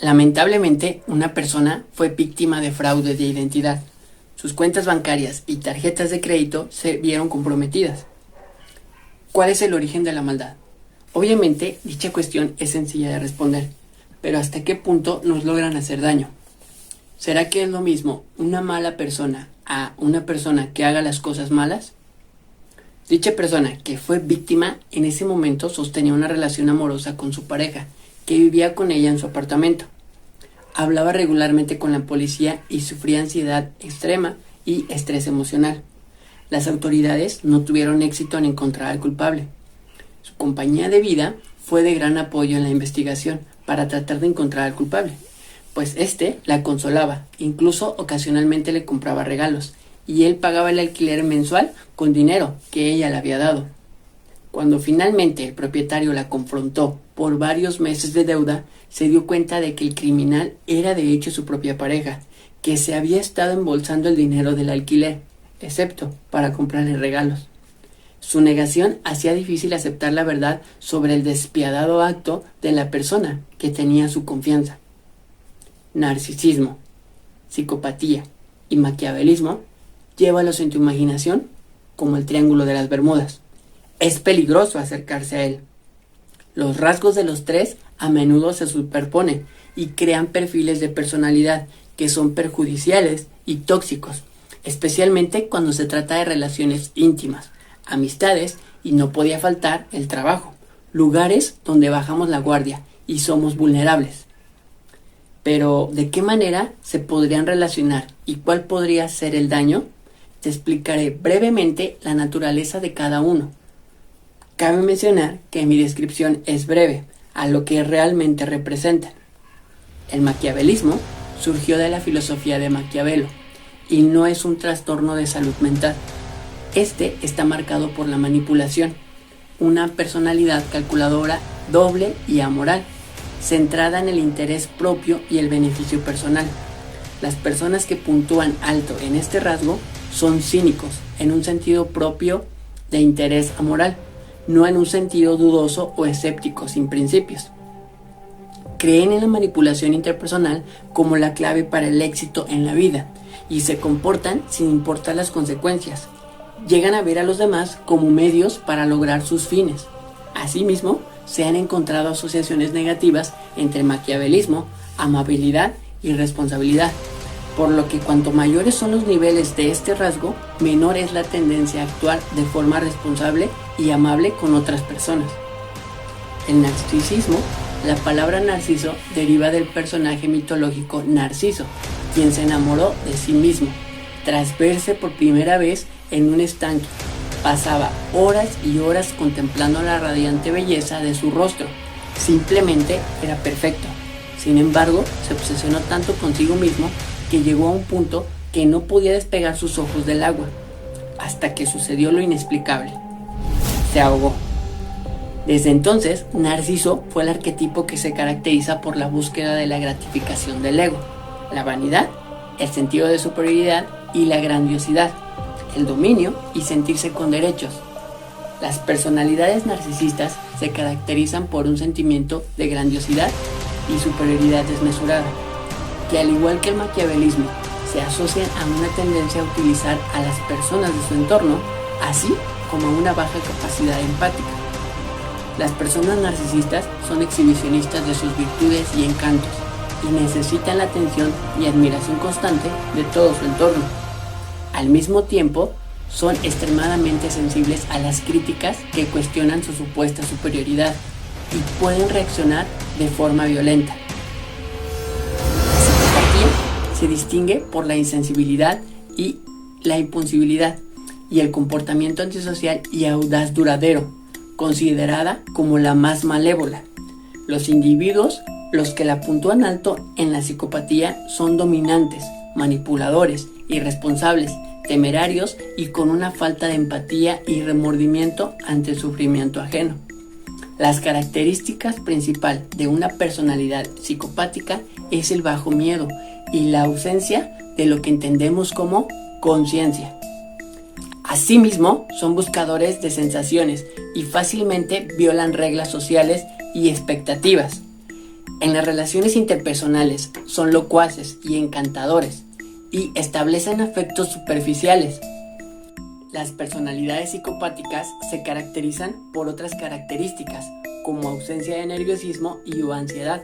Lamentablemente, una persona fue víctima de fraude de identidad. Sus cuentas bancarias y tarjetas de crédito se vieron comprometidas. ¿Cuál es el origen de la maldad? Obviamente, dicha cuestión es sencilla de responder, pero ¿hasta qué punto nos logran hacer daño? ¿Será que es lo mismo una mala persona a una persona que haga las cosas malas? Dicha persona que fue víctima en ese momento sostenía una relación amorosa con su pareja, que vivía con ella en su apartamento. Hablaba regularmente con la policía y sufría ansiedad extrema y estrés emocional. Las autoridades no tuvieron éxito en encontrar al culpable. Su compañía de vida fue de gran apoyo en la investigación para tratar de encontrar al culpable, pues éste la consolaba, incluso ocasionalmente le compraba regalos, y él pagaba el alquiler mensual con dinero que ella le había dado. Cuando finalmente el propietario la confrontó por varios meses de deuda, se dio cuenta de que el criminal era de hecho su propia pareja, que se había estado embolsando el dinero del alquiler, excepto para comprarle regalos. Su negación hacía difícil aceptar la verdad sobre el despiadado acto de la persona que tenía su confianza. Narcisismo, psicopatía y maquiavelismo, llévalos en tu imaginación como el Triángulo de las Bermudas. Es peligroso acercarse a él. Los rasgos de los tres a menudo se superponen y crean perfiles de personalidad que son perjudiciales y tóxicos, especialmente cuando se trata de relaciones íntimas, amistades y no podía faltar el trabajo, lugares donde bajamos la guardia y somos vulnerables. Pero, ¿de qué manera se podrían relacionar y cuál podría ser el daño? Te explicaré brevemente la naturaleza de cada uno. Cabe mencionar que mi descripción es breve, a lo que realmente representa. El maquiavelismo surgió de la filosofía de Maquiavelo y no es un trastorno de salud mental. Este está marcado por la manipulación, una personalidad calculadora, doble y amoral, centrada en el interés propio y el beneficio personal. Las personas que puntúan alto en este rasgo son cínicos, en un sentido propio de interés amoral, no en un sentido dudoso o escéptico sin principios. Creen en la manipulación interpersonal como la clave para el éxito en la vida y se comportan sin importar las consecuencias. Llegan a ver a los demás como medios para lograr sus fines. Asimismo, se han encontrado asociaciones negativas entre maquiavelismo, amabilidad y responsabilidad, por lo que cuanto mayores son los niveles de este rasgo, menor es la tendencia a actuar de forma responsable y amable con otras personas. El narcisismo, la palabra narciso deriva del personaje mitológico Narciso, quien se enamoró de sí mismo. Tras verse por primera vez en un estanque, pasaba horas y horas contemplando la radiante belleza de su rostro. Simplemente era perfecto. Sin embargo, se obsesionó tanto consigo mismo que llegó a un punto que no podía despegar sus ojos del agua, hasta que sucedió lo inexplicable. Se ahogó. Desde entonces, Narciso fue el arquetipo que se caracteriza por la búsqueda de la gratificación del ego, la vanidad, el sentido de superioridad y la grandiosidad, el dominio y sentirse con derechos. Las personalidades narcisistas se caracterizan por un sentimiento de grandiosidad y superioridad desmesurada, que al igual que el maquiavelismo, se asocian a una tendencia a utilizar a las personas de su entorno, así como a una baja capacidad empática. Las personas narcisistas son exhibicionistas de sus virtudes y encantos, y necesitan la atención y admiración constante de todo su entorno. Al mismo tiempo, son extremadamente sensibles a las críticas que cuestionan su supuesta superioridad y pueden reaccionar de forma violenta. La psicopatía se distingue por la insensibilidad y la impulsividad y el comportamiento antisocial y audaz duradero, considerada como la más malévola. Los individuos, los que la puntúan alto en la psicopatía, son dominantes, manipuladores, irresponsables, temerarios y con una falta de empatía y remordimiento ante el sufrimiento ajeno. Las características principales de una personalidad psicopática es el bajo miedo y la ausencia de lo que entendemos como conciencia. Asimismo, son buscadores de sensaciones y fácilmente violan reglas sociales y expectativas. En las relaciones interpersonales son locuaces y encantadores y establecen afectos superficiales. Las personalidades psicopáticas se caracterizan por otras características, como ausencia de nerviosismo y o ansiedad,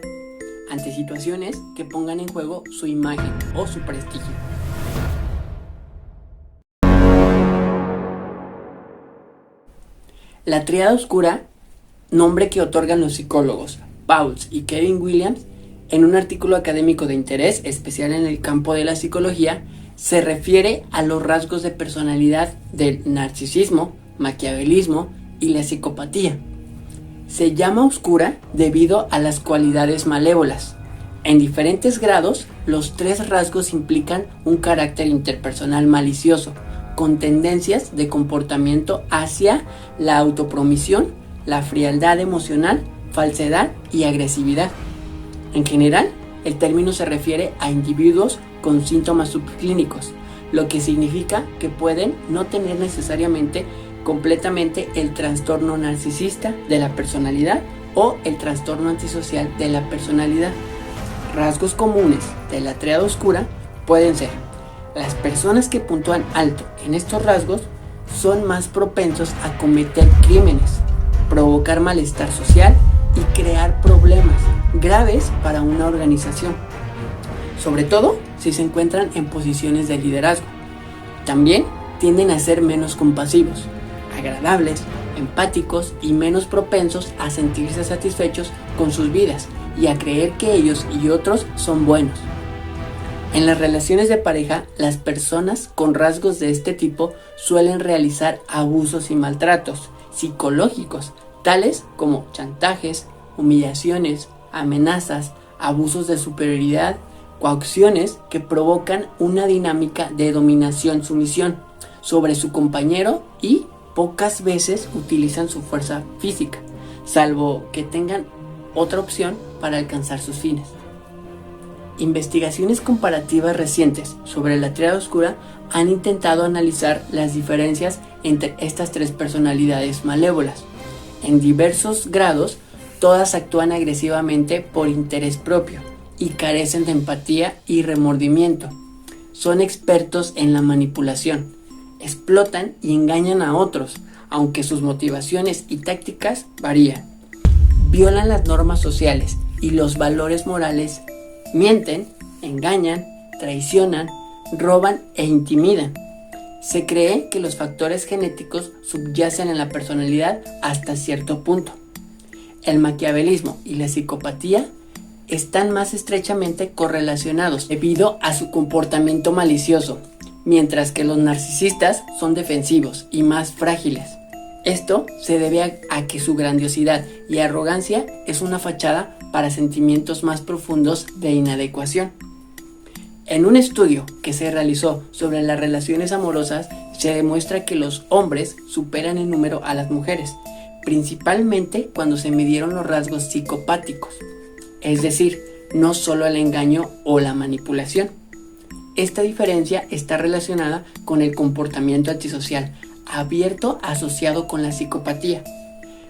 ante situaciones que pongan en juego su imagen o su prestigio. La tríada oscura, nombre que otorgan los psicólogos Pauls y Kevin Williams, en un artículo académico de interés especial en el campo de la psicología, se refiere a los rasgos de personalidad del narcisismo, maquiavelismo y la psicopatía. Se llama oscura debido a las cualidades malévolas. En diferentes grados, los tres rasgos implican un carácter interpersonal malicioso, con tendencias de comportamiento hacia la autopromisión, la frialdad emocional, falsedad y agresividad. En general, el término se refiere a individuos con síntomas subclínicos, lo que significa que pueden no tener necesariamente completamente el trastorno narcisista de la personalidad o el trastorno antisocial de la personalidad. Rasgos comunes de la tríada oscura pueden ser: las personas que puntúan alto en estos rasgos son más propensos a cometer crímenes, provocar malestar social y crear problemas graves para una organización, sobre todo si se encuentran en posiciones de liderazgo. También tienden a ser menos compasivos, agradables, empáticos y menos propensos a sentirse satisfechos con sus vidas y a creer que ellos y otros son buenos. En las relaciones de pareja, las personas con rasgos de este tipo suelen realizar abusos y maltratos psicológicos, tales como chantajes, humillaciones, amenazas, abusos de superioridad, coacciones que provocan una dinámica de dominación-sumisión sobre su compañero y pocas veces utilizan su fuerza física, salvo que tengan otra opción para alcanzar sus fines. Investigaciones comparativas recientes sobre la tríada oscura han intentado analizar las diferencias entre estas tres personalidades malévolas. En diversos grados, todas actúan agresivamente por interés propio y carecen de empatía y remordimiento. Son expertos en la manipulación, explotan y engañan a otros, aunque sus motivaciones y tácticas varían. Violan las normas sociales y los valores morales, mienten, engañan, traicionan, roban e intimidan. Se cree que los factores genéticos subyacen en la personalidad hasta cierto punto. El maquiavelismo y la psicopatía están más estrechamente correlacionados debido a su comportamiento malicioso, mientras que los narcisistas son defensivos y más frágiles. Esto se debe a que su grandiosidad y arrogancia es una fachada para sentimientos más profundos de inadecuación. En un estudio que se realizó sobre las relaciones amorosas, se demuestra que los hombres superan en número a las mujeres, principalmente cuando se midieron los rasgos psicopáticos, es decir, no solo el engaño o la manipulación. Esta diferencia está relacionada con el comportamiento antisocial abierto asociado con la psicopatía,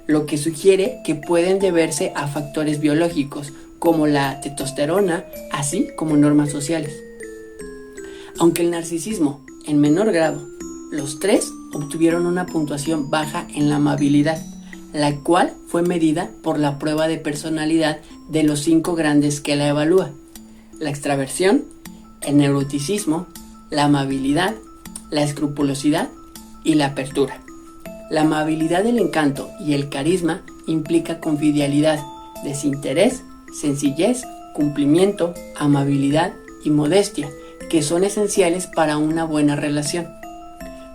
lo que sugiere que pueden deberse a factores biológicos como la testosterona, así como normas sociales. Aunque el narcisismo en menor grado, los tres obtuvieron una puntuación baja en la amabilidad, la cual fue medida por la prueba de personalidad de los 5 grandes que la evalúa: la extraversión, el neuroticismo, la amabilidad, la escrupulosidad y la apertura. La amabilidad del encanto y el carisma implica confidencialidad, desinterés, sencillez, cumplimiento, amabilidad y modestia, que son esenciales para una buena relación.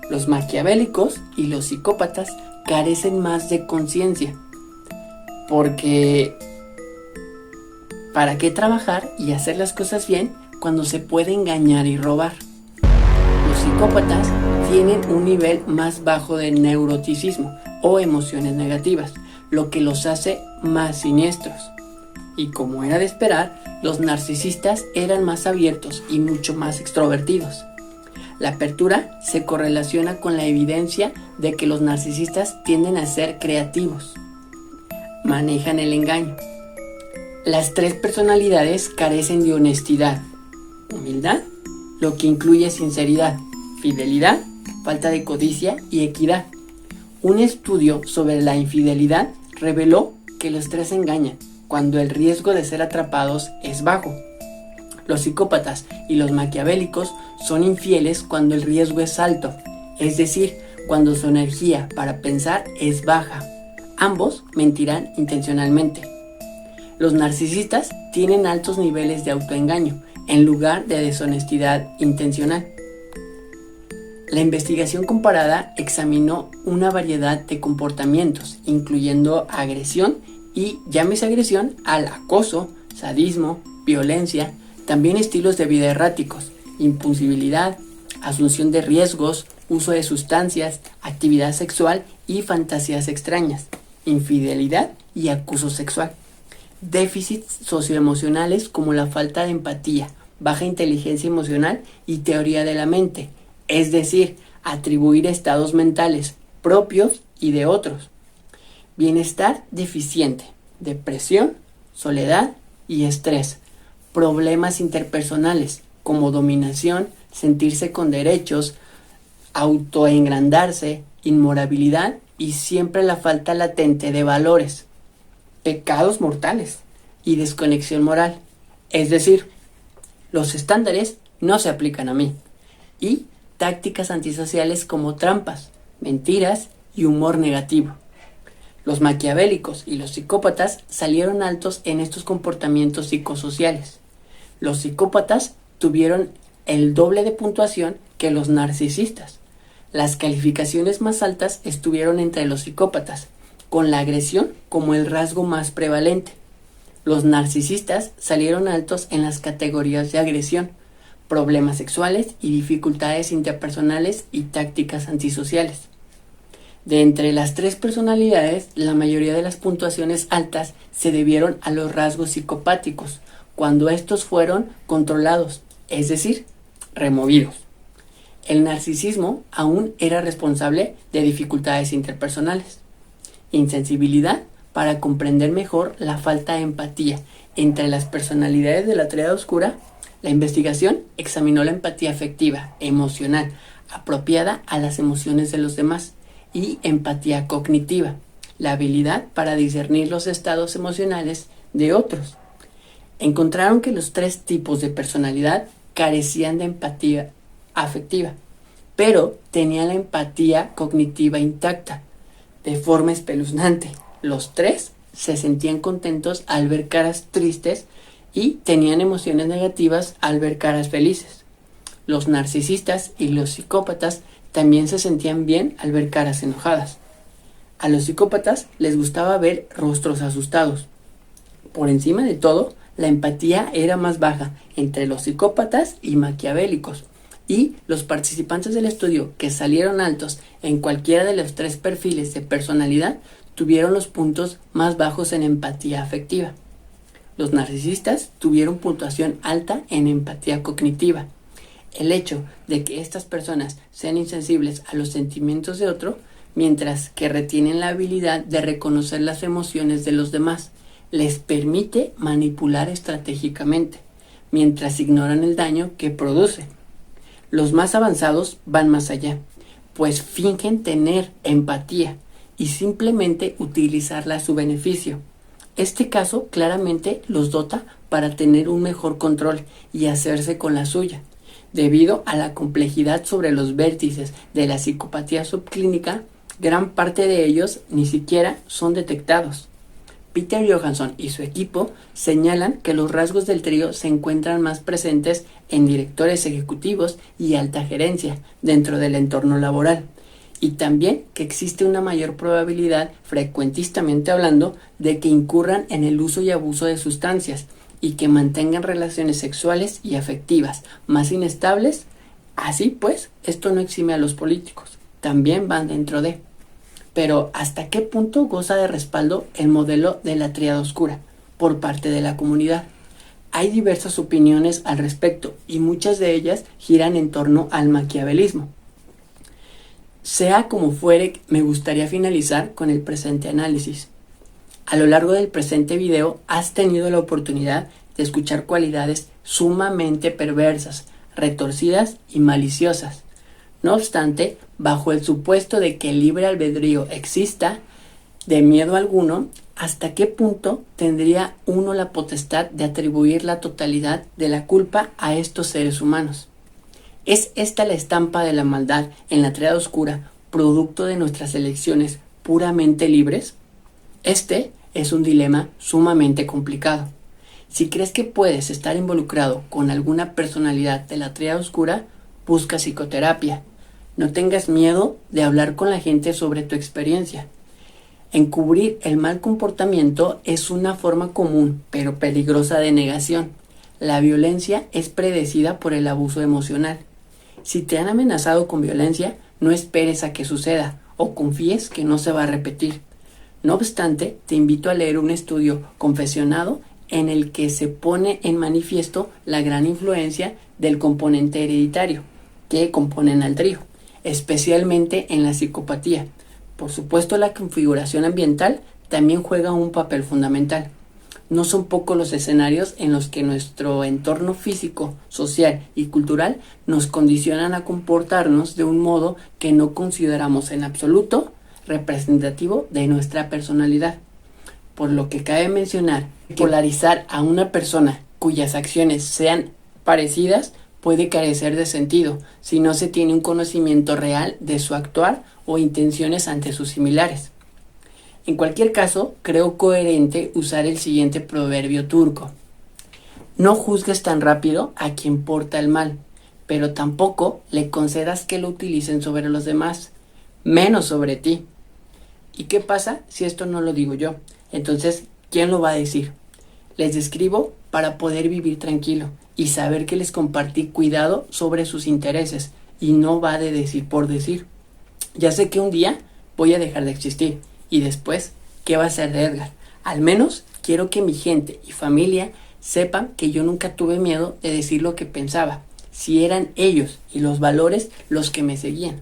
Los maquiavélicos y los psicópatas carecen más de conciencia, porque ¿para qué trabajar y hacer las cosas bien cuando se puede engañar y robar? Los psicópatas tienen un nivel más bajo de neuroticismo o emociones negativas, lo que los hace más siniestros. Y como era de esperar, los narcisistas eran más abiertos y mucho más extrovertidos. La apertura se correlaciona con la evidencia de que los narcisistas tienden a ser creativos. Manejan el engaño. Las tres personalidades carecen de honestidad, humildad, lo que incluye sinceridad, fidelidad, falta de codicia y equidad. Un estudio sobre la infidelidad reveló que los tres engañan cuando el riesgo de ser atrapados es bajo. Los psicópatas y los maquiavélicos son infieles cuando el riesgo es alto, es decir, cuando su energía para pensar es baja. Ambos mentirán intencionalmente. Los narcisistas tienen altos niveles de autoengaño en lugar de deshonestidad intencional. La investigación comparada examinó una variedad de comportamientos, incluyendo agresión y llámese agresión al acoso, sadismo, violencia, también estilos de vida erráticos, impulsividad, asunción de riesgos, uso de sustancias, actividad sexual y fantasías extrañas, infidelidad y acoso sexual. Déficits socioemocionales como la falta de empatía, baja inteligencia emocional y teoría de la mente, es decir, atribuir estados mentales propios y de otros. Bienestar deficiente, depresión, soledad y estrés. Problemas interpersonales como dominación, sentirse con derechos, autoengrandarse, inmoralidad y siempre la falta latente de valores. Pecados mortales y desconexión moral. Es decir, los estándares no se aplican a mí. Y tácticas antisociales como trampas, mentiras y humor negativo. Los maquiavélicos y los psicópatas salieron altos en estos comportamientos psicosociales. Los psicópatas tuvieron el doble de puntuación que los narcisistas. Las calificaciones más altas estuvieron entre los psicópatas, con la agresión como el rasgo más prevalente. Los narcisistas salieron altos en las categorías de agresión, problemas sexuales y dificultades interpersonales y tácticas antisociales. De entre las tres personalidades, la mayoría de las puntuaciones altas se debieron a los rasgos psicopáticos, cuando estos fueron controlados, es decir, removidos. El narcisismo aún era responsable de dificultades interpersonales. Insensibilidad para comprender mejor la falta de empatía entre las personalidades de la triada oscura. La investigación examinó la empatía afectiva, emocional, apropiada a las emociones de los demás, y empatía cognitiva, la habilidad para discernir los estados emocionales de otros. Encontraron que los tres tipos de personalidad carecían de empatía afectiva, pero tenían la empatía cognitiva intacta. De forma espeluznante, los tres se sentían contentos al ver caras tristes y tenían emociones negativas al ver caras felices. Los narcisistas y los psicópatas también se sentían bien al ver caras enojadas. A los psicópatas les gustaba ver rostros asustados. Por encima de todo, la empatía era más baja entre los psicópatas y maquiavélicos, y los participantes del estudio que salieron altos en cualquiera de los tres perfiles de personalidad tuvieron los puntos más bajos en empatía afectiva. Los narcisistas tuvieron puntuación alta en empatía cognitiva. El hecho de que estas personas sean insensibles a los sentimientos de otro, mientras que retienen la habilidad de reconocer las emociones de los demás, les permite manipular estratégicamente, mientras ignoran el daño que produce. Los más avanzados van más allá, pues fingen tener empatía y simplemente utilizarla a su beneficio. Este caso claramente los dota para tener un mejor control y hacerse con la suya. Debido a la complejidad sobre los vértices de la psicopatía subclínica, gran parte de ellos ni siquiera son detectados. Peter Johansson y su equipo señalan que los rasgos del trío se encuentran más presentes en directores ejecutivos y alta gerencia dentro del entorno laboral, y también que existe una mayor probabilidad, frecuentísticamente hablando, de que incurran en el uso y abuso de sustancias y que mantengan relaciones sexuales y afectivas más inestables. Así pues, esto no exime a los políticos, también van dentro de. Pero ¿hasta qué punto goza de respaldo el modelo de la tríada oscura por parte de la comunidad? Hay diversas opiniones al respecto y muchas de ellas giran en torno al maquiavelismo. Sea como fuere, me gustaría finalizar con el presente análisis. A lo largo del presente video has tenido la oportunidad de escuchar cualidades sumamente perversas, retorcidas y maliciosas. No obstante, bajo el supuesto de que el libre albedrío exista, de miedo alguno, ¿hasta qué punto tendría uno la potestad de atribuir la totalidad de la culpa a estos seres humanos? ¿Es esta la estampa de la maldad en la triada oscura, producto de nuestras elecciones puramente libres? Este es un dilema sumamente complicado. Si crees que puedes estar involucrado con alguna personalidad de la triada oscura, busca psicoterapia. No tengas miedo de hablar con la gente sobre tu experiencia. Encubrir el mal comportamiento es una forma común, pero peligrosa de negación. La violencia es predecida por el abuso emocional. Si te han amenazado con violencia, no esperes a que suceda o confíes que no se va a repetir. No obstante, te invito a leer un estudio confesionado en el que se pone en manifiesto la gran influencia del componente hereditario que componen al trío, especialmente en la psicopatía. Por supuesto, la configuración ambiental también juega un papel fundamental. No son pocos los escenarios en los que nuestro entorno físico, social y cultural nos condicionan a comportarnos de un modo que no consideramos en absoluto representativo de nuestra personalidad. Por lo que cabe mencionar que polarizar a una persona cuyas acciones sean parecidas puede carecer de sentido si no se tiene un conocimiento real de su actuar o intenciones ante sus similares. En cualquier caso, creo coherente usar el siguiente proverbio turco: no juzgues tan rápido a quien porta el mal, pero tampoco le concedas que lo utilicen sobre los demás, menos sobre ti. ¿Y qué pasa si esto no lo digo yo? Entonces, ¿quién lo va a decir? Les describo para poder vivir tranquilo y saber que les compartí cuidado sobre sus intereses y no va de decir por decir. Ya sé que un día voy a dejar de existir y después, ¿qué va a ser de Edgar? Al menos quiero que mi gente y familia sepan que yo nunca tuve miedo de decir lo que pensaba, si eran ellos y los valores los que me seguían.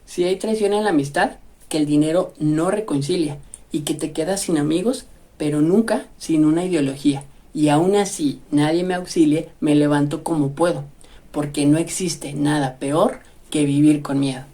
Si hay traición en la amistad, que el dinero no reconcilia y que te quedas sin amigos, pero nunca sin una ideología. Y aún así nadie me auxilie, me levanto como puedo, porque no existe nada peor que vivir con miedo.